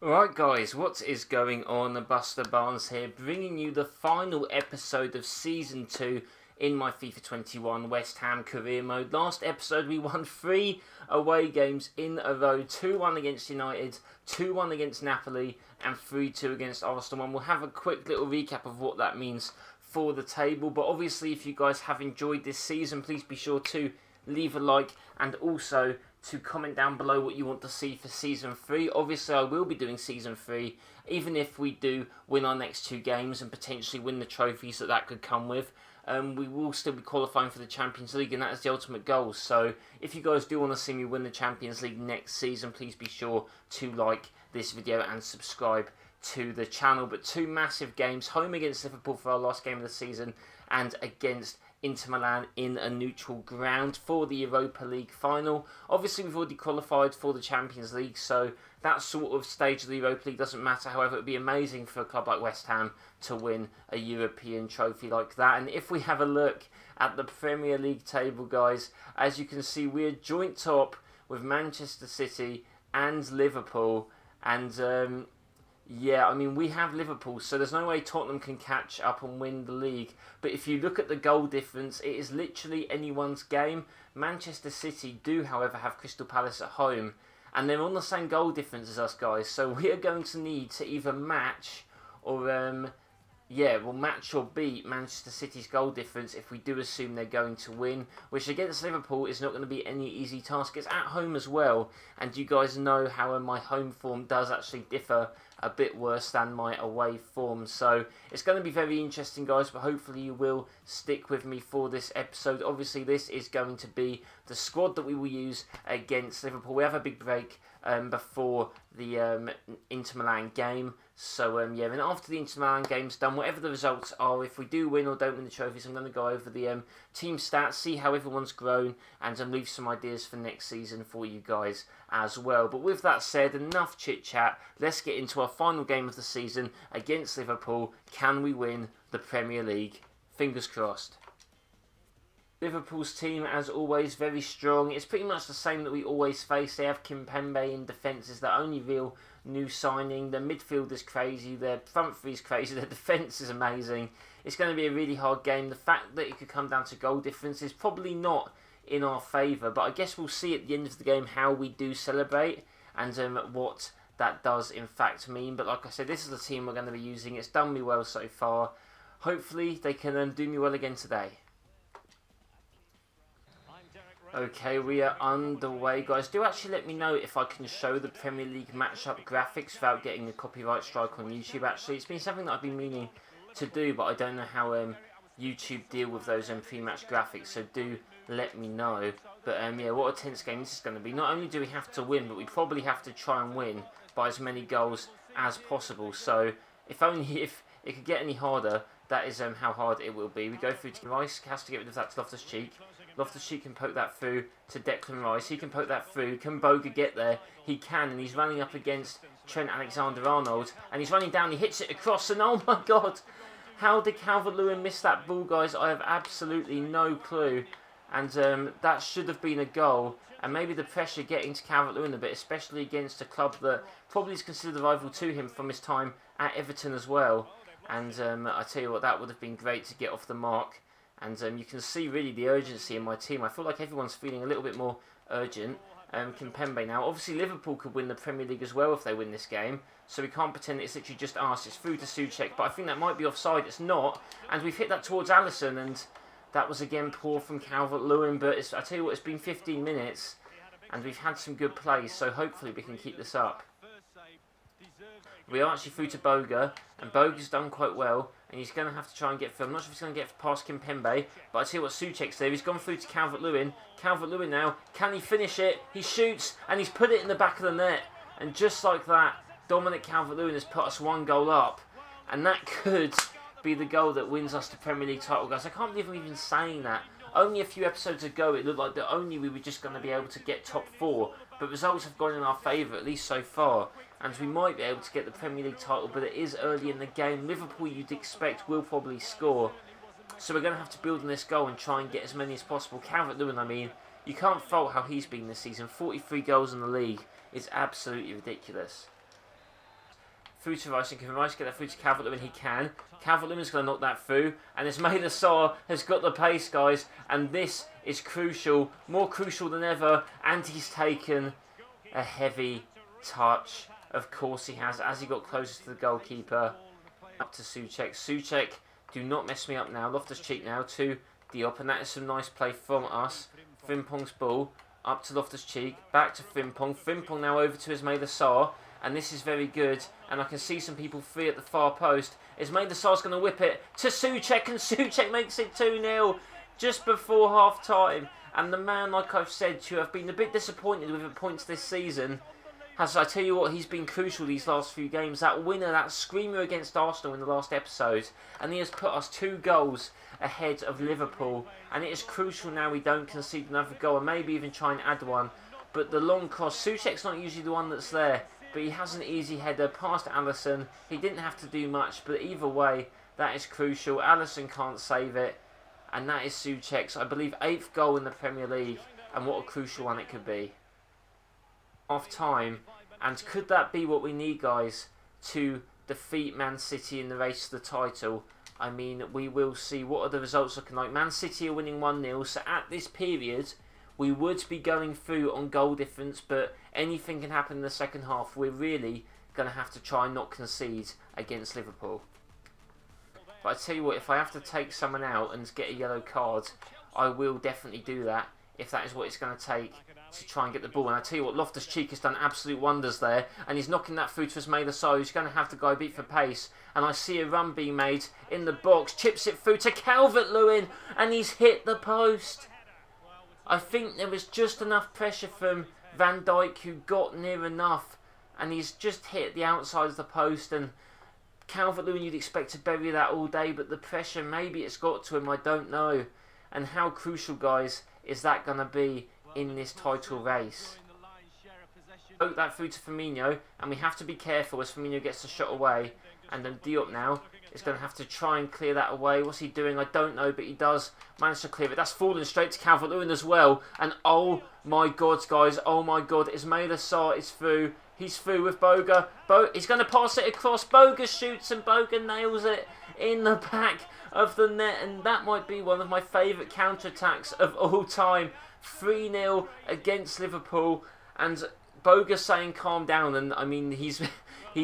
Right guys, what is going on? BusterBarnes here, bringing you the final episode of Season 2 in my FIFA 21 West Ham career mode. Last episode we won 3 away games in a row, 2-1 against United, 2-1 against Napoli and 3-2 against Arsenal. And we'll have a quick little recap of what that means for the table. But obviously if you guys have enjoyed this season, please be sure to leave a like and also to comment down below what you want to see for Season 3. Obviously, I will be doing Season 3, even if we do win our next 2 games and potentially win the trophies that could come with. We will still be qualifying for the Champions League, and that is the ultimate goal. So, if you guys do want to see me win the Champions League next season, please be sure to like this video and subscribe to the channel. But 2 massive games, home against Liverpool for our last game of the season, and against Inter Milan in a neutral ground for the Europa League final. Obviously, we've already qualified for the Champions League, so that sort of stage of the Europa League doesn't matter. However, it would be amazing for a club like West Ham to win a European trophy like that. And if we have a look at the Premier League table, guys, as you can see, we're joint top with Manchester City and Liverpool. And yeah, I mean, we have Liverpool, so there's no way Tottenham can catch up and win the league. But if you look at the goal difference, it is literally anyone's game. Manchester City do, however, have Crystal Palace at home, and they're on the same goal difference as us, guys. So we are going to need to either match or we'll match or beat Manchester City's goal difference if we do assume they're going to win, which against Liverpool is not going to be any easy task. It's at home as well, and you guys know how my home form does actually differ a bit worse than my away form. So it's going to be very interesting, guys, but hopefully you will stick with me for this episode. Obviously, this is going to be the squad that we will use against Liverpool. We have a big break before the Inter Milan game. So, yeah, and after the Inter Milan game's done, whatever the results are, if we do win or don't win the trophies, I'm going to go over the team stats, see how everyone's grown, and leave some ideas for next season for you guys as well. But with that said, enough chit-chat. Let's get into our final game of the season against Liverpool. Can we win the Premier League? Fingers crossed. Liverpool's team, as always, very strong. It's pretty much the same that we always face. They have Kimpembe in defence is their only real new signing. Their midfield is crazy. Their front three is crazy. Their defence is amazing. It's going to be a really hard game. The fact that it could come down to goal difference is probably not in our favour. But I guess we'll see at the end of the game how we do celebrate and what that does in fact mean. But like I said, this is the team we're going to be using. It's done me well so far. Hopefully they can do me well again today. Okay, we are underway, guys. Do actually let me know if I can show the Premier League matchup graphics without getting a copyright strike on YouTube, actually. It's been something that I've been meaning to do, but I don't know how YouTube deal with those pre-match graphics, so do let me know. But yeah, what a tense game this is going to be. Not only do we have to win, but we probably have to try and win by as many goals as possible. So, if it could get any harder, that is how hard it will be. We go through to Rice, has to get rid of that to Loftus-Cheek. Loftus-Cheek can poke that through to Declan Rice. He can poke that through. Can Boga get there? He can, and he's running up against Trent Alexander-Arnold. And he's running down, he hits it across, and oh my god! How did Calvert-Lewin miss that ball, guys? I have absolutely no clue. And that should have been a goal. And maybe the pressure getting to Calvert-Lewin a bit, especially against a club that probably is considered a rival to him from his time at Everton as well. And I tell you what, that would have been great to get off the mark. And you can see really the urgency in my team. I feel like everyone's feeling a little bit more urgent. Kimpembe now. Obviously, Liverpool could win the Premier League as well if they win this game. So we can't pretend it's literally just us. It's through to Souček. But I think that might be offside. It's not. And we've hit that towards Alisson. And that was again poor from Calvert-Lewin. But I tell you what, it's been 15 minutes. And we've had some good plays. So hopefully we can keep this up. We are actually through to Boga, and Boga's done quite well, and he's going to have to try and get through. I'm not sure if he's going to get past Kimpembe, but I tell you what, Souček's there. He's gone through to Calvert-Lewin. Calvert-Lewin now, can he finish it? He shoots, and he's put it in the back of the net. And just like that, Dominic Calvert-Lewin has put us 1 goal up. And that could be the goal that wins us the Premier League title, guys. I can't believe I'm even saying that. Only a few episodes ago, it looked like that only we were just going to be able to get top 4. But results have gone in our favour, at least so far. And we might be able to get the Premier League title, but it is early in the game. Liverpool, you'd expect, will probably score. So we're going to have to build on this goal and try and get as many as possible. Calvert-Lewin, I mean, you can't fault how he's been this season. 43 goals in the league is absolutely ridiculous. through to Rice, and can Rice get that through to Calvert-Lewin? He can. Calvert-Lewin's going to knock that through, and Ismaila Sarr has got the pace, guys, and this is crucial, more crucial than ever, and he's taken a heavy touch. Of course he has, as he got closer to the goalkeeper. Up to Souček. Souček, do not mess me up now. Loftus-Cheek now to Diop, and that is some nice play from us. Frimpong's ball up to Loftus-Cheek, back to Frimpong. Frimpong now over to Ismaila Sarr, and this is very good. And I can see some people free at the far post. Ismaila Sarr's going to whip it to Souček, and Souček makes it 2-0 just before half time. And the man, like I've said, to have been a bit disappointed with the points this season, has, I tell you what, he's been crucial these last few games. That winner, that screamer against Arsenal in the last episode, and he has put us 2 goals ahead of Liverpool, and it is crucial now we don't concede another goal, and maybe even try and add one. But the long cross, Souček's not usually the one that's there, but he has an easy header past Alisson. He didn't have to do much, but either way, that is crucial. Alisson can't save it, and that is Souček's, I believe, 8th goal in the Premier League, and what a crucial one it could be. Half time, and could that be what we need, guys, to defeat Man City in the race to the title? I mean, we will see. What are the results looking like? Man City are winning 1-0, so at this period we would be going through on goal difference, but anything can happen in the second half. We're really going to have to try and not concede against Liverpool. But I tell you what, if I have to take someone out and get a yellow card, I will definitely do that, if that is what it's going to take to try and get the ball. And I tell you what, Loftus-Cheek has done absolute wonders there, and he's knocking that through to Ismaila Sarr, who's going to have to go beat for pace. And I see a run being made in the box, chips it through to Calvert-Lewin, and he's hit the post. I think there was just enough pressure from Van Dijk, who got near enough, and he's just hit the outside of the post. And Calvert-Lewin, you'd expect to bury that all day, but the pressure, maybe it's got to him, I don't know. And how crucial, guys, is that going to be in this title race? Poke that through to Firmino, and we have to be careful as Firmino gets the shot away. And then Diop now is going to have to try and clear that away. What's he doing? I don't know, but he does manage to clear it. That's falling straight to Calvert-Lewin as well. And oh my God, guys, oh my God, Ismaila Sarr is through. He's through with Boga. He's going to pass it across. Boga shoots, and Boga nails it in the back of the net. And that might be one of my favourite counter-attacks of all time. 3-0 against Liverpool. And Boga saying calm down. And I mean, he's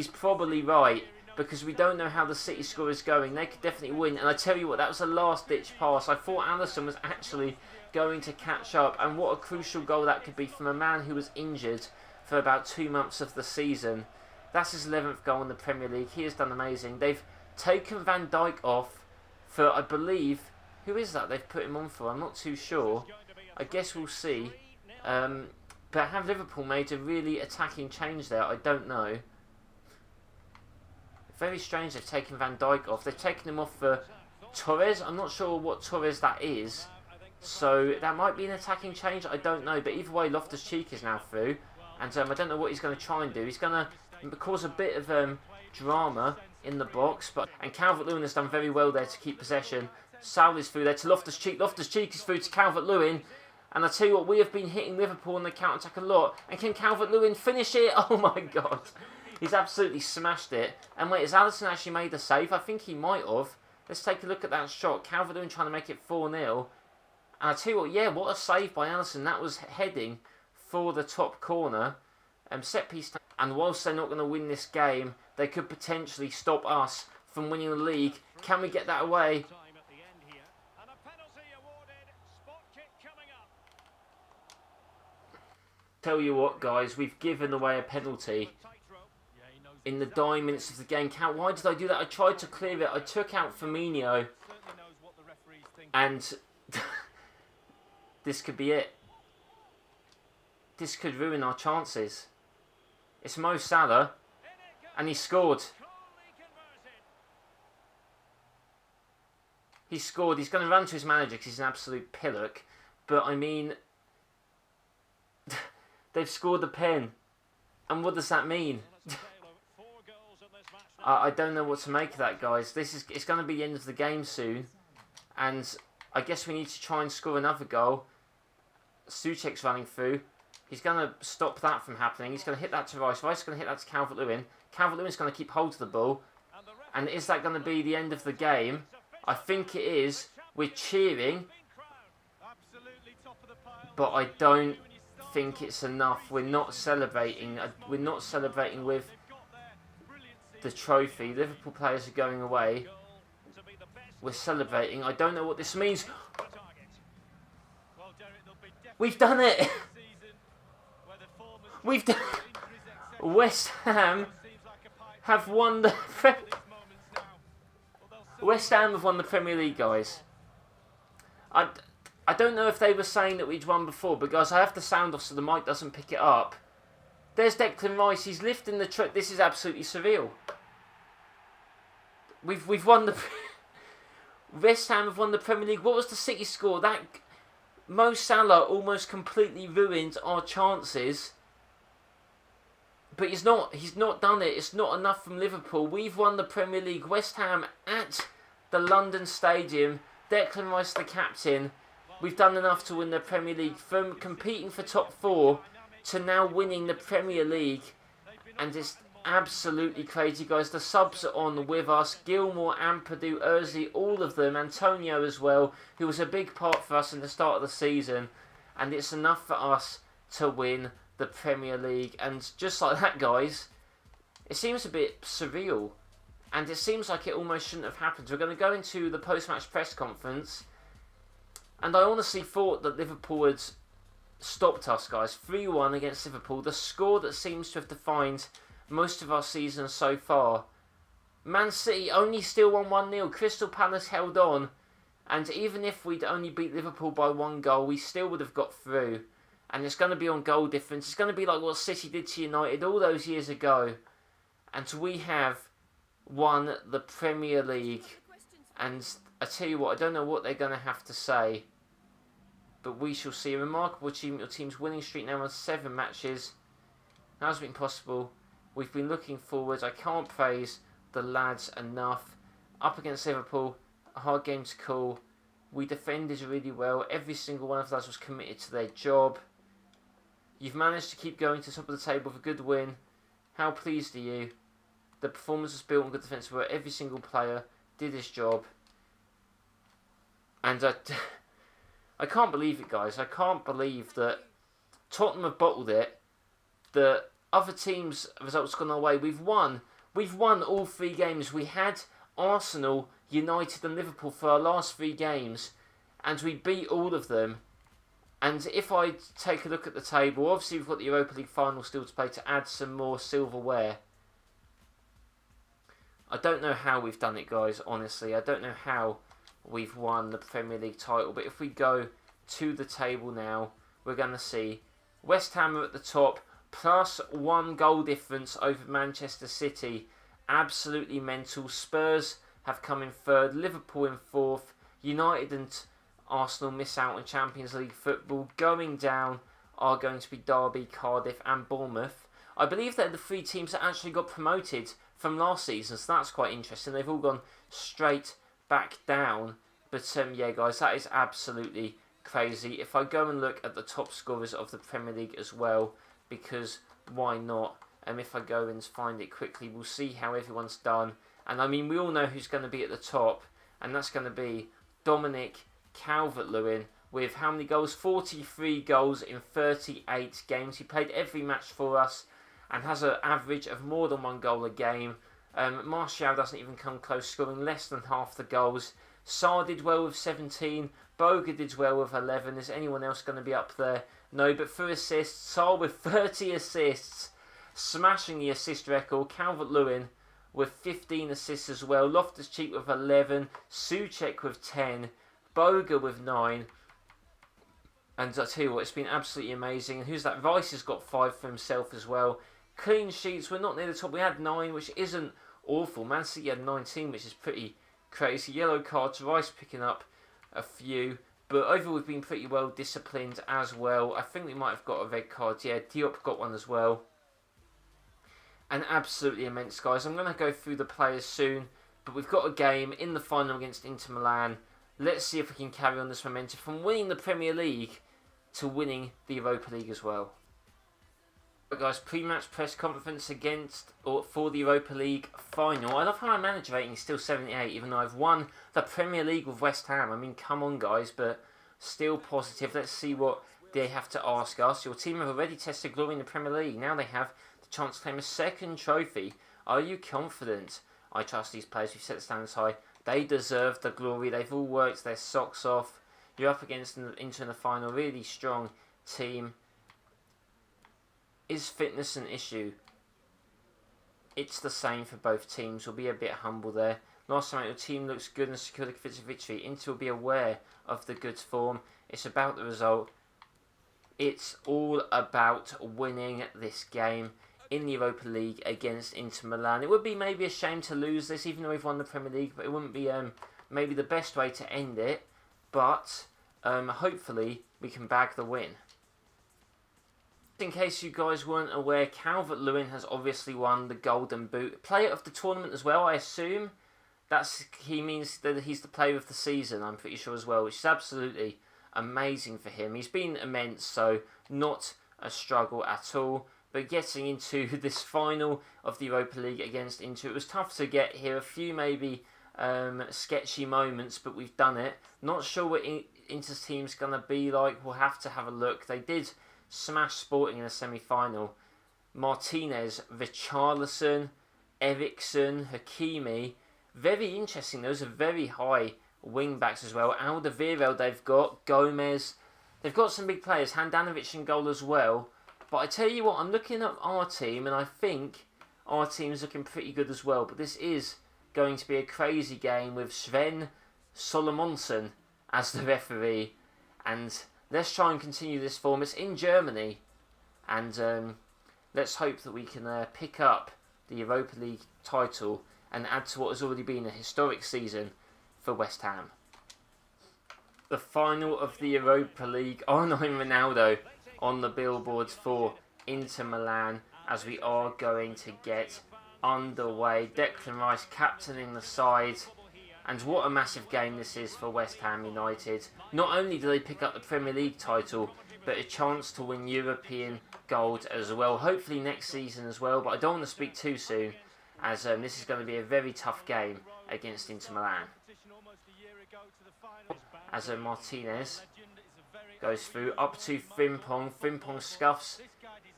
probably right, because we don't know how the City score is going. They could definitely win. And I tell you what, that was a last-ditch pass. I thought Alisson was actually going to catch up. And what a crucial goal that could be from a man who was injured for about 2 months of the season. That's his 11th goal in the Premier League. He has done amazing. They've taken Van Dijk off for, I believe, who is that they've put him on for? I'm not too sure. I guess we'll see. But have Liverpool made a really attacking change there? I don't know. Very strange they've taken Van Dijk off. They've taken him off for Torres. I'm not sure what Torres that is. So that might be an attacking change. I don't know. But either way, Loftus-Cheek is now through. And I don't know what he's going to try and do. He's going to cause a bit of drama in the box. And Calvert-Lewin has done very well there to keep possession. Sal is through there to Loftus-Cheek. Loftus-Cheek is through to Calvert-Lewin. And I tell you what, we have been hitting Liverpool on the counter-attack a lot. And can Calvert-Lewin finish it? Oh my God. He's absolutely smashed it. And wait, has Alisson actually made a save? I think he might have. Let's take a look at that shot. Calvert-Lewin trying to make it 4-0. And I tell you what, yeah, what a save by Alisson. That was heading for the top corner. Set piece. And whilst they're not going to win this game, they could potentially stop us from winning the league. Can we get that away? Tell you what, guys, we've given away a penalty in the dying minutes of the game. Why did I do that? I tried to clear it. I took out Firmino, and this could be it. This could ruin our chances. It's Mo Salah, and he scored. He scored. He's going to run to his manager because he's an absolute pillock. But I mean, they've scored the pen. And what does that mean? I don't know what to make of that, guys. It's going to be the end of the game soon. And I guess we need to try and score another goal. Souček's running through. He's going to stop that from happening. He's going to hit that to Rice. Rice is going to hit that to Calvert-Lewin. Calvert-Lewin's going to keep hold of the ball. And is that going to be the end of the game? I think it is. We're cheering. But I don't think it's enough. We're not celebrating. We're not celebrating with the trophy. Liverpool players are going away. We're celebrating. I don't know what this means. We've done it. We've done. West Ham have won the. West Ham have won the Premier League, guys. I don't know if they were saying that we'd won before, but guys, I have the sound off so the mic doesn't pick it up. There's Declan Rice. He's lifting the truck. This is absolutely surreal. We've won the. West Ham have won the Premier League. What was the City score? That Mo Salah almost completely ruined our chances. But he's not done it. It's not enough from Liverpool. We've won the Premier League. West Ham at the London Stadium. Declan Rice, the captain. We've done enough to win the Premier League. From competing for top 4 to now winning the Premier League. And it's absolutely crazy, guys. The subs are on with us. Gilmore, Ampadu, Ozzy, all of them. Antonio as well, who was a big part for us in the start of the season. And it's enough for us to win the Premier League. And just like that, guys, it seems a bit surreal. And it seems like it almost shouldn't have happened. We're going to go into the post-match press conference. And I honestly thought that Liverpool had stopped us, guys. 3-1 against Liverpool. The score that seems to have defined most of our season so far. Man City only still won 1-0. Crystal Palace held on. And even if we'd only beat Liverpool by 1 goal, we still would have got through. And it's going to be on goal difference. It's going to be like what City did to United all those years ago. And we have won the Premier League. And I tell you what, I don't know what they're going to have to say. But we shall see. A remarkable achievement. Your team's winning streak now on 7 matches. How's it been possible? We've been looking forwards. I can't praise the lads enough. Up against Liverpool, a hard game to call. We defended really well. Every single one of us was committed to their job. You've managed to keep going to the top of the table with a good win. How pleased are you? The performance was built on good defence where every single player did his job. And I can't believe it, guys. I can't believe that Tottenham have bottled it. The other teams' results gone our way. We've won all 3 games. We had Arsenal, United and Liverpool for our last 3 games. And we beat all of them. And if I take a look at the table, obviously we've got the Europa League final still to play to add some more silverware. I don't know how we've done it, guys, honestly. I don't know how we've won the Premier League title. But if we go to the table now, we're going to see West Ham are at the top, plus 1 goal difference over Manchester City. Absolutely mental. Spurs have come in 3rd, Liverpool in 4th, United and Arsenal miss out on Champions League football. Going down are going to be Derby, Cardiff and Bournemouth. I believe they're the 3 teams that actually got promoted from last season, so that's quite interesting. They've all gone straight back down. But yeah, guys, that is absolutely crazy. If I go and look at the top scorers of the Premier League as well, because why not? And if I go and find it quickly, we'll see how everyone's done. And I mean, we all know who's going to be at the top, and that's going to be Dominic Calvert-Lewin with how many goals? 43 goals in 38 games. He played every match for us and has an average of more than 1 goal a game. Martial doesn't even come close, scoring less than half the goals. Sarr did well with 17. Boga did well with 11. Is anyone else going to be up there? No, but for assists, Sarr with 30 assists, smashing the assist record. Calvert-Lewin with 15 assists as well. Loftus-Cheek with 11. Souček with 10. Boga with 9. And I tell you what, it's been absolutely amazing. And who's that? Rice has got 5 for himself as well. Clean sheets, we're not near the top. We had 9, which isn't awful. Man City had 19, which is pretty crazy. Yellow cards, Rice picking up a few. But overall, we've been pretty well disciplined as well. I think we might have got a red card. Yeah, Diop got one as well. And absolutely immense, guys. I'm going to go through the players soon. But we've got a game in the final against Inter Milan. Let's see if we can carry on this momentum from winning the Premier League to winning the Europa League as well. But guys, pre-match press conference for the Europa League final. I love how my manager rating is still 78, even though I've won the Premier League with West Ham. I mean, come on guys, but still positive. Let's see what they have to ask us. Your team have already tested glory in the Premier League. Now they have the chance to claim a second trophy. Are you confident? I trust these players. We've set the standards high. They deserve the glory. They've all worked their socks off. You're up against Inter in the final. Really strong team. Is fitness an issue? It's the same for both teams. We'll be a bit humble there. Last time out, your team looks good and secured a victory. Inter will be aware of the good form. It's about the result. It's all about winning this game in the Europa League against Inter Milan. It would be maybe a shame to lose this, even though we've won the Premier League, but it wouldn't be maybe the best way to end it. But hopefully we can bag the win. In case you guys weren't aware, Calvert-Lewin has obviously won the Golden Boot. Player of the tournament as well, I assume. He means that he's the player of the season, I'm pretty sure as well, which is absolutely amazing for him. He's been immense, so not a struggle at all. But getting into this final of the Europa League against Inter, it was tough to get here. A few maybe sketchy moments, but we've done it. Not sure what Inter's team's going to be like. We'll have to have a look. They did smash Sporting in a semi-final. Martinez, Richarlison, Eriksson, Hakimi. Very interesting. Those are very high wing backs as well. Alderweireld they've got. Gomez. They've got some big players. Handanovic in goal as well. But I tell you what, I'm looking at our team and I think our team's looking pretty good as well. But this is going to be a crazy game with Sven Solomonsson as the referee. And let's try and continue this form. It's in Germany. And let's hope that we can pick up the Europa League title and add to what has already been a historic season for West Ham. The final of the Europa League. R9 Ronaldo on the billboards for Inter Milan as we are going to get underway. Declan Rice captaining the side. And what a massive game this is for West Ham United. Not only do they pick up the Premier League title, but a chance to win European gold as well. Hopefully next season as well, but I don't want to speak too soon, as this is going to be a very tough game against Inter Milan. As Martinez goes through, up to Frimpong. Frimpong scuffs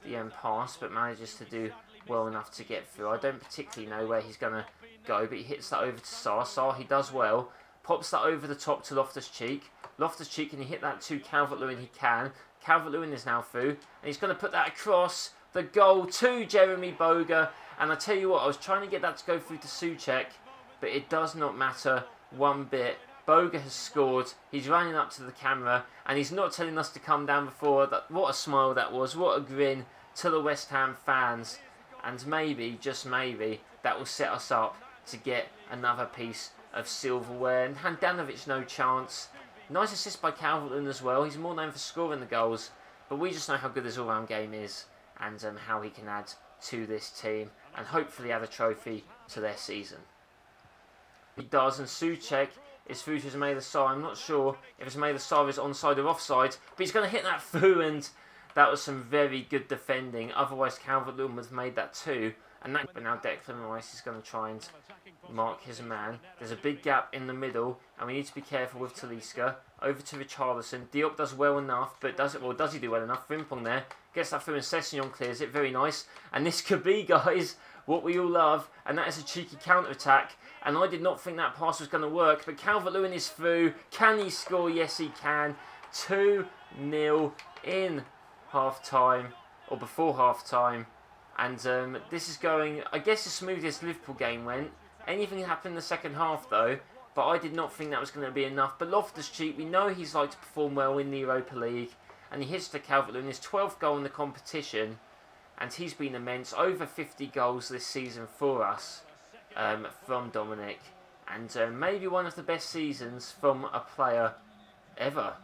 the pass, but manages to do well enough to get through. I don't particularly know where he's going to go, but he hits that over to Sarr. Sarr, he does well. Pops that over the top to Loftus-Cheek. Loftus-Cheek, can he hit that to Calvert-Lewin? He can. Calvert-Lewin is now through, and he's going to put that across the goal to Jeremy Boga. And I tell you what, I was trying to get that to go through to Souček, but it does not matter one bit. Boga has scored. He's running up to the camera, and he's not telling us to come down before. What a smile that was. What a grin to the West Ham fans. And maybe, just maybe, that will set us up to get another piece of silverware. And Handanovic, no chance. Nice assist by Calvert-Lewin as well. He's more known for scoring the goals. But we just know how good his all-round game is and how he can add to this team and hopefully add a trophy to their season. He does, and Souček is through to Ismaila Sarr. I'm not sure if Ismaila Sarr is onside or offside, but he's going to hit that through, and that was some very good defending. Otherwise, Calvert-Lewin would have made that too. But now Declan Rice is going to try and mark his man. There's a big gap in the middle, and we need to be careful with Talisca. Over to Richarlison. Diop does well enough, but does he do well enough? Frimpong there gets that through, and Sessegnon clears it. Very nice. And this could be, guys, what we all love, and that is a cheeky counter-attack. And I did not think that pass was going to work, but Calvert-Lewin is through. Can he score? Yes, he can. 2-0 in half-time, or before half-time. And this is going, I guess, as smooth as Liverpool game went. Anything happened in the second half, though, but I did not think that was going to be enough. But Loftus-Cheek, we know he's like to perform well in the Europa League, and he hits to Calvert-Lewin, his 12th goal in the competition, and he's been immense. Over 50 goals this season for us from Dominic, and maybe one of the best seasons from a player ever.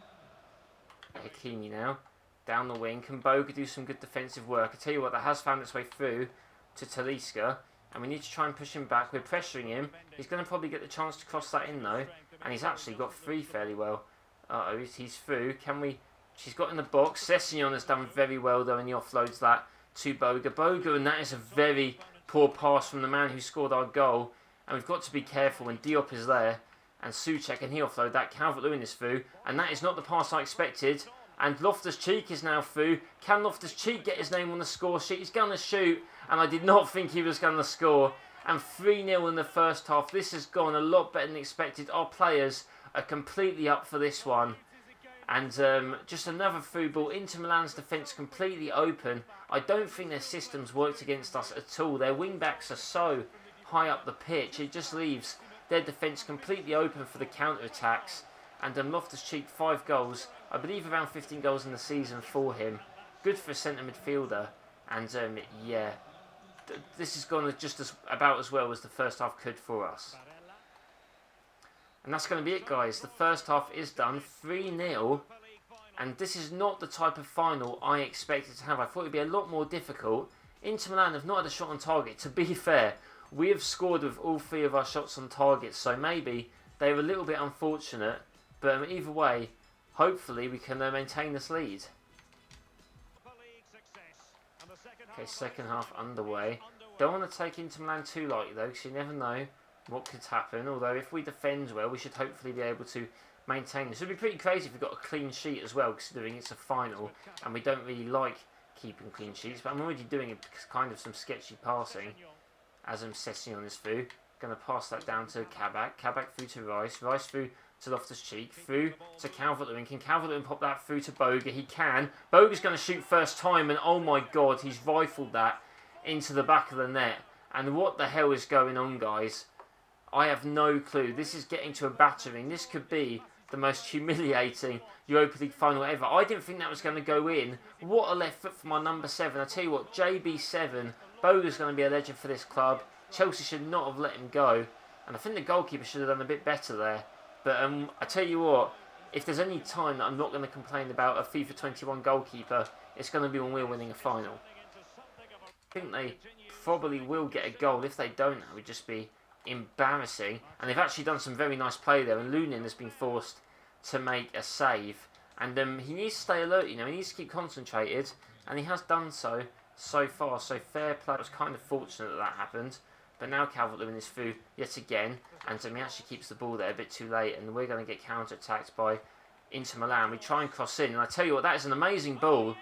Hakimi now. Down the wing. Can Boga do some good defensive work? I tell you what, that has found its way through to Talisca. And we need to try and push him back. We're pressuring him. He's going to probably get the chance to cross that in, though. And he's actually got free fairly well. Uh-oh, he's through. Can we... She's got in the box. Sessegnon has done very well, though, and he offloads that to Boga, and that is a very poor pass from the man who scored our goal. And we've got to be careful when Diop is there, and Souček, and he offload that. Calvert-Lewin is through, and that is not the pass I expected. And Loftus-Cheek is now through. Can Loftus-Cheek get his name on the score sheet? He's going to shoot, and I did not think he was going to score. And 3-0 in the first half. This has gone a lot better than expected. Our players are completely up for this one. And just another through ball. Inter Milan's defence completely open. I don't think their systems worked against us at all. Their wing-backs are so high up the pitch. It just leaves their defence completely open for the counter-attacks. And Loftus-Cheek, 5 goals. I believe around 15 goals in the season for him. Good for a centre midfielder. And yeah, this has gone just about as well as the first half could for us. And that's going to be it, guys. The first half is done, 3-0. And this is not the type of final I expected to have. I thought it would be a lot more difficult. Inter Milan have not had a shot on target. To be fair, we have scored with all 3 of our shots on target. So maybe they were a little bit unfortunate. But either way, hopefully we can maintain this lead. Okay, second half underway. Don't want to take Inter Milan too lightly though, because you never know what could happen. Although if we defend well, we should hopefully be able to maintain this. It would be pretty crazy if we got a clean sheet as well, considering it's a final and we don't really like keeping clean sheets. But I'm already doing it because kind of some sketchy passing as I'm setting on this through. Going to pass that down to Kabak. Kabak through to Rice. Rice through to Loftus-Cheek. Through to Calvert-Lewin. Can Calvert-Lewin pop that through to Boga? He can. Boga's going to shoot first time, and oh my god, he's rifled that into the back of the net. And what the hell is going on, guys? I have no clue. This is getting to a battering. This could be the most humiliating Europa League final ever. I didn't think that was going to go in. What a left foot from our number 7. I tell you what, JB7, Boga's going to be a legend for this club. Chelsea should not have let him go. And I think the goalkeeper should have done a bit better there. But I tell you what, if there's any time that I'm not going to complain about a FIFA 21 goalkeeper, it's going to be when we're winning a final. I think they probably will get a goal. If they don't, that would just be embarrassing. And they've actually done some very nice play there, and Lunin has been forced to make a save. And he needs to stay alert, you know, he needs to keep concentrated, and he has done so far. So fair play. It was kind of fortunate that happened. But now Calvert-Lewin is through yet again, and he actually keeps the ball there a bit too late, and we're going to get counter-attacked by Inter Milan. We try and cross in, and I tell you what, that is an amazing ball.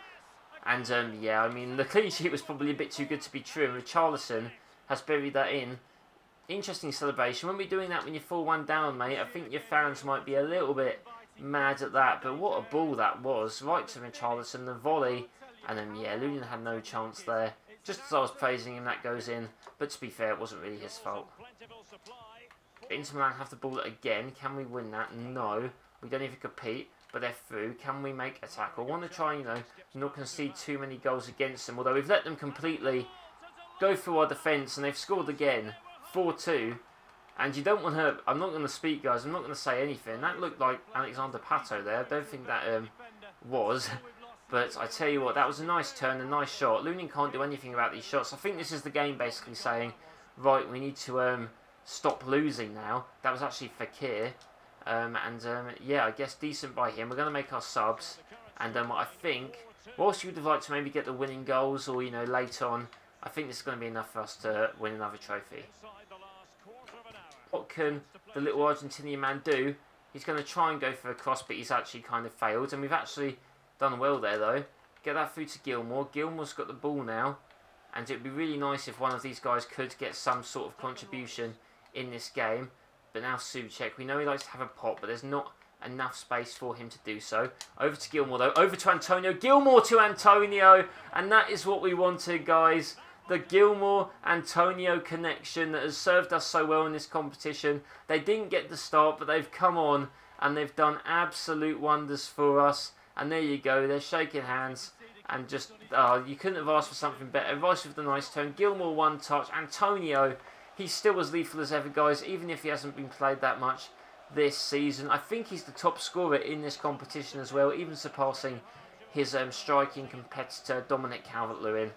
And yeah, I mean, the clean sheet was probably a bit too good to be true, and Richarlison has buried that in. Interesting celebration. When we're doing that when you're 4-1 down, mate, I think your fans might be a little bit mad at that, but what a ball that was. Right to Richarlison, the volley, and yeah, Lunin had no chance there. Just as I was praising him, that goes in. But to be fair, it wasn't really his fault. Inter Milan have the ball again. Can we win that? No. We don't even compete, but they're through. Can we make a tackle? I want to try, you know, not concede too many goals against them. Although we've let them completely go through our defence, and they've scored again. 4-2. And you don't want to... I'm not going to speak, guys. I'm not going to say anything. That looked like Alexander Pato there. I don't think that was... But I tell you what, that was a nice turn, a nice shot. Lunin can't do anything about these shots. I think this is the game basically saying, right, we need to stop losing now. That was actually Fekir. Yeah, I guess decent by him. We're going to make our subs. And I think, whilst you would have liked to maybe get the winning goals or, you know, later on, I think this is going to be enough for us to win another trophy. What can the little Argentinian man do? He's going to try and go for a cross, but he's actually kind of failed. And we've actually... done well there though. Get that through to Gilmour. Gilmour's got the ball now, and it would be really nice if one of these guys could get some sort of contribution in this game. But now Souček, we know he likes to have a pop, but there's not enough space for him to do so. Over to Gilmour though, over to Antonio. Gilmour to Antonio, and that is what we wanted, guys. The Gilmour-Antonio connection that has served us so well in this competition. They didn't get the start, but they've come on and they've done absolute wonders for us. And there you go, they're shaking hands, and just, you couldn't have asked for something better. Rice with the nice turn, Gilmour one touch, Antonio, he's still as lethal as ever, guys, even if he hasn't been played that much this season. I think he's the top scorer in this competition as well, even surpassing his striking competitor, Dominic Calvert-Lewin.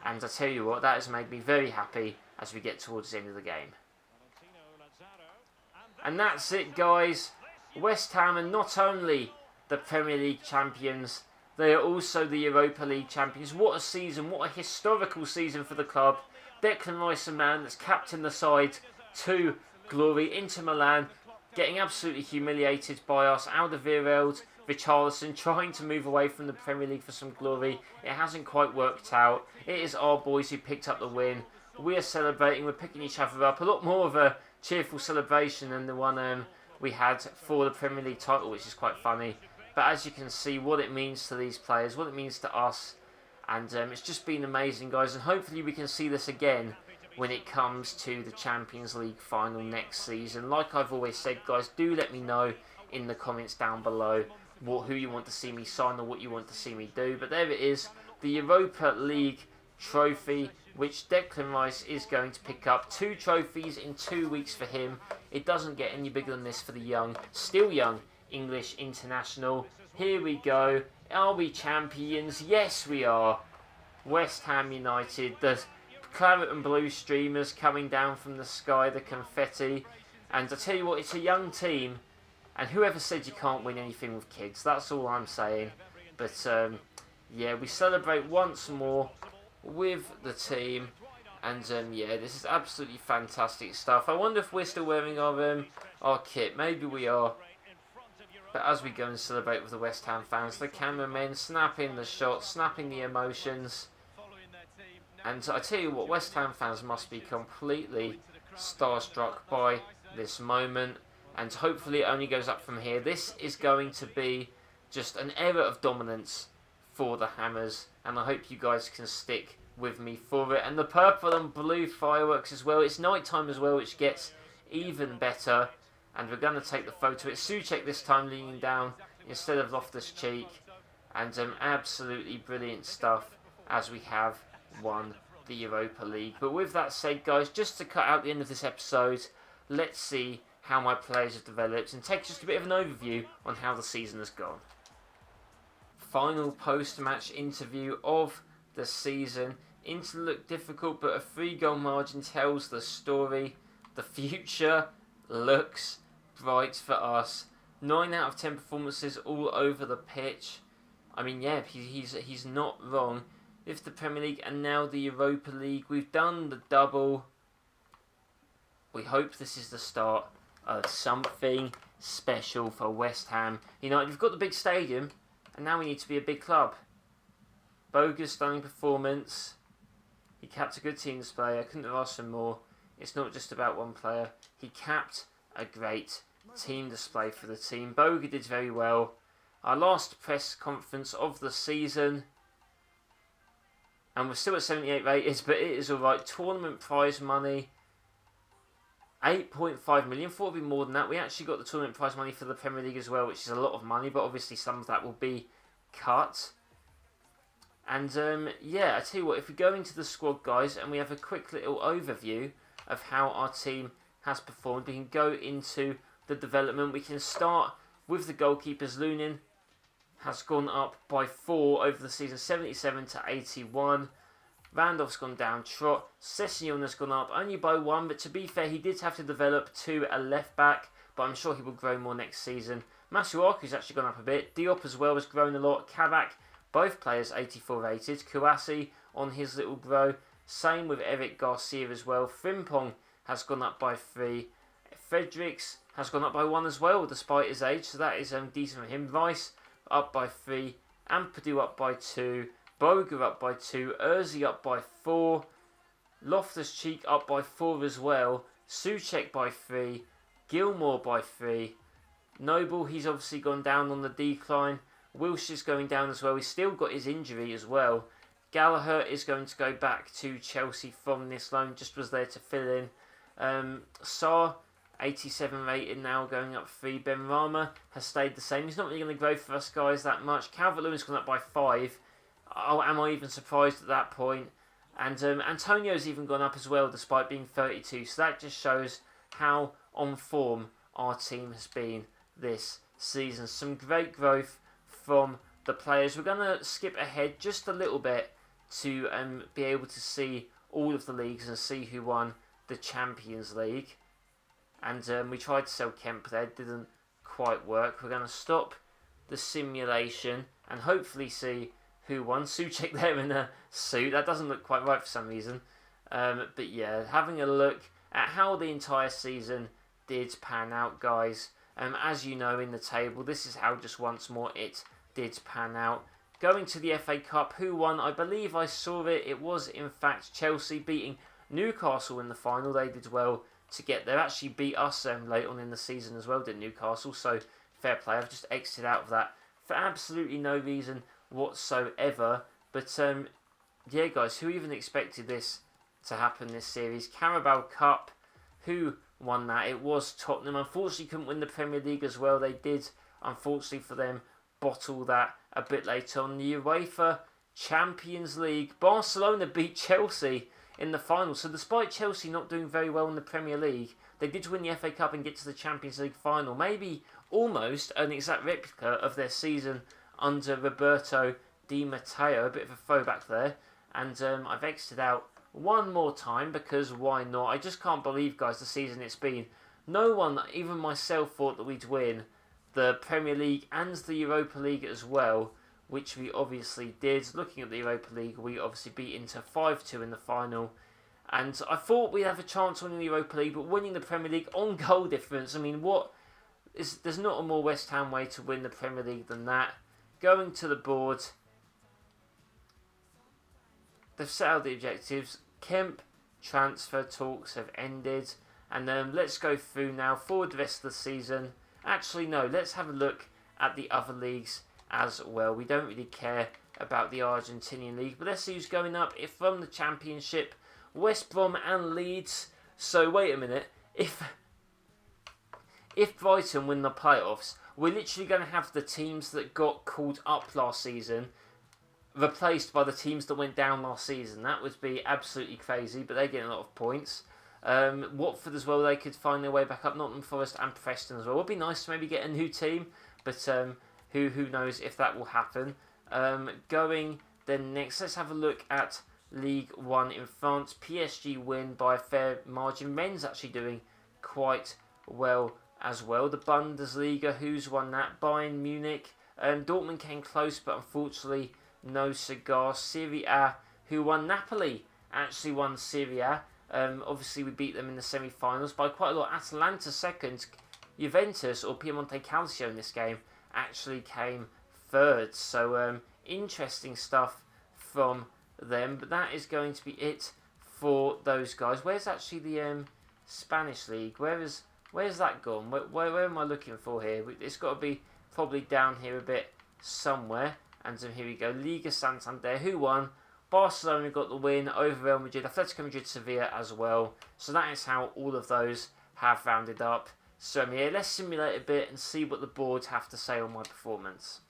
And I tell you what, that has made me very happy as we get towards the end of the game. And that's it, guys. West Ham are not only the Premier League champions, They are also the Europa League champions. What a season, what a historical season for the club. Declan Rice, a man that's captained the side to glory. Inter Milan getting absolutely humiliated by us. Alderweireld, Richarlison trying to move away from the Premier League for some glory. It hasn't quite worked out. It is our boys who picked up the win. We are celebrating, we're picking each other up. A lot more of a cheerful celebration than the one we had for the Premier League title, which is quite funny. But as you can see, what it means to these players, what it means to us. And it's just been amazing, guys. And hopefully we can see this again when it comes to the Champions League final next season. Like I've always said, guys, do let me know in the comments down below who you want to see me sign or what you want to see me do. But there it is, the Europa League trophy, which Declan Rice is going to pick up. 2 trophies in 2 weeks for him. It doesn't get any bigger than this for the young, still young, English international. Here we go. Are we champions? Yes, we are. West Ham United. The claret and blue streamers coming down from the sky, the confetti. And I tell you what, it's a young team. And whoever said you can't win anything with kids, that's all I'm saying. But yeah, we celebrate once more with the team. And yeah, this is absolutely fantastic stuff. I wonder if we're still wearing our kit. Maybe we are. But as we go and celebrate with the West Ham fans, the cameramen snapping the shots, snapping the emotions. And I tell you what, West Ham fans must be completely starstruck by this moment. And hopefully it only goes up from here. This is going to be just an era of dominance for the Hammers. And I hope you guys can stick with me for it. And the purple and blue fireworks as well. It's night time as well, which gets even better. And we're going to take the photo. It's Souček this time leaning down instead of Loftus-Cheek. And absolutely brilliant stuff as we have won the Europa League. But with that said, guys, just to cut out the end of this episode, let's see how my players have developed and take just a bit of an overview on how the season has gone. Final post-match interview of the season. Inter looked difficult, but a 3-goal margin tells the story. The future looks bright for us. 9 out of 10 performances all over the pitch. I mean, yeah, he's not wrong. With the Premier League and now the Europa League, we've done the double. We hope this is the start of something special for West Ham United. We've got the big stadium, and now we need to be a big club. Boga's stunning performance. He capped a good team display. I couldn't have asked for more. It's not just about one player. He capped a great team display for the team. Boga did very well. Our last press conference of the season. And we're still at 78 rated, but it is alright. Tournament prize money. 8.5 million. Thought it would be more than that. We actually got the tournament prize money for the Premier League as well, which is a lot of money, but obviously some of that will be cut. And yeah, I tell you what, if we go into the squad, guys, and we have a quick little overview of how our team has performed, we can go into the development. We can start with the goalkeepers. Lunin has gone up by 4 over the season, 77 to 81. Randolph's gone down trot. Sessegnon has gone up only by 1, but to be fair, he did have to develop to a left back, but I'm sure he will grow more next season. Masuaku's actually gone up a bit. Diop as well has grown a lot. Kabak, both players 84 rated. Kouassi on his little grow. Same with Eric Garcia as well. Frimpong has gone up by 3. Fredericks has gone up by 1 as well, despite his age, so that is decent for him. Rice up by 3. Ampadu up by 2. Boga up by 2. Urzi up by 4. Loftus-Cheek up by 4 as well. Souček by 3. Gilmore by 3. Noble, he's obviously gone down on the decline. Wilshire's going down as well. He's still got his injury as well. Gallagher is going to go back to Chelsea from this loan. Just was there to fill in. Sarr, 87 rated now, going up 3. Benrahma has stayed the same. He's not really going to grow for us guys that much. Calvert-Lewin's gone up by 5. Oh, am I even surprised at that point? And Antonio's even gone up as well, despite being 32. So that just shows how on form our team has been this season. Some great growth from the players. We're going to skip ahead just a little bit to be able to see all of the leagues and see who won the Champions League. And we tried to sell Kemp there, didn't quite work. We're going to stop the simulation and hopefully see who won. Souček there in a suit. That doesn't look quite right for some reason. But yeah, having a look at how the entire season did pan out, guys. As you know in the table, this is how just once more it did pan out. Going to the FA Cup, who won? I believe I saw it. It was in fact Chelsea beating Newcastle in the final. They did well to get there. Actually beat us late on in the season as well, did Newcastle. So fair play. I've just exited out of that for absolutely no reason whatsoever. But yeah, guys, who even expected this to happen this series? Carabao Cup, who won that? It was Tottenham. Unfortunately, couldn't win the Premier League as well. They did, unfortunately for them, bottle that a bit later on. The UEFA Champions League, Barcelona beat Chelsea in the final. So despite Chelsea not doing very well in the Premier League, they did win the FA Cup and get to the Champions League final. Maybe almost an exact replica of their season under Roberto Di Matteo. A bit of a throwback there. And I've exited out one more time because why not? I just can't believe, guys, the season it's been. No one, even myself, thought that we'd win the Premier League and the Europa League as well, which we obviously did. Looking at the Europa League, we obviously beat Inter 5-2 in the final. And I thought we'd have a chance winning the Europa League, but winning the Premier League on goal difference, I mean, there's not a more West Ham way to win the Premier League than that. Going to the board, they've set out the objectives. Kemp transfer talks have ended. And let's go through now for the rest of the season. Actually, no, let's have a look at the other leagues as well. We don't really care about the Argentinian league, but let's see who's going up. If from the Championship, West Brom and Leeds. So wait a minute. If Brighton win the playoffs, we're literally going to have the teams that got called up last season replaced by the teams that went down last season. That would be absolutely crazy, but they're getting a lot of points. Watford as well, they could find their way back up. Nottingham Forest and Preston as well. It would be nice to maybe get a new team, but who knows if that will happen. Going then next, let's have a look at League 1 in France. PSG win by a fair margin. Rennes actually doing quite well as well. The Bundesliga, who's won that? Bayern Munich. Dortmund came close, but unfortunately no cigar. Serie A, who won? Napoli actually won Serie A. Obviously we beat them in the semi-finals by quite a lot. Atalanta second. Juventus, or Piemonte Calcio in this game, actually came third. So interesting stuff from them. But that is going to be it for those guys. Where's actually the Spanish league? Where's that gone? Where am I looking for here? It's got to be probably down here a bit somewhere. And so here we go. Liga Santander, who won? Barcelona got the win over Real Madrid. Atletico Madrid, Sevilla as well. So that is how all of those have rounded up. So yeah, let's simulate a bit and see what the boards have to say on my performance.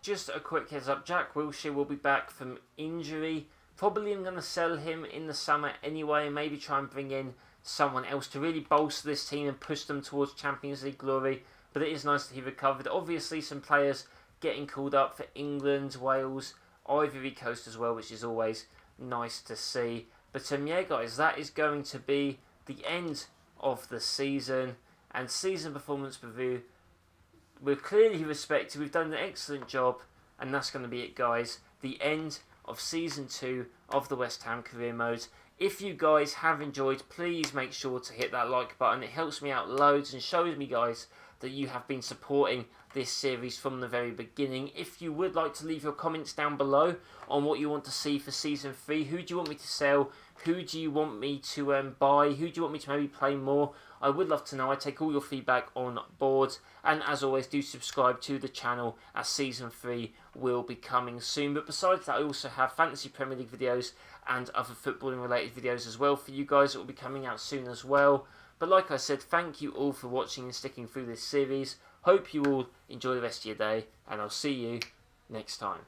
Just a quick heads up, Jack Wilshere will be back from injury. Probably I'm going to sell him in the summer anyway, and maybe try and bring in someone else to really bolster this team and push them towards Champions League glory. But it is nice that he recovered. Obviously some players getting called up for England, Wales, Ivory Coast as well, which is always nice to see. But yeah, guys, that is going to be the end of the season and season performance review. We're clearly respected. We've done an excellent job, and that's going to be it, guys. The end of season 2 of the West Ham career mode. If you guys have enjoyed, please make sure to hit that like button. It helps me out loads and shows me, guys, that you have been supporting this series from the very beginning. If you would like to leave your comments down below on what you want to see for Season 3, who do you want me to sell, who do you want me to buy, who do you want me to maybe play more, I would love to know. I take all your feedback on board, and as always, do subscribe to the channel as Season 3 will be coming soon. But besides that, I also have Fantasy Premier League videos and other footballing related videos as well for you guys that will be coming out soon as well. But like I said, thank you all for watching and sticking through this series. Hope you all enjoy the rest of your day, and I'll see you next time.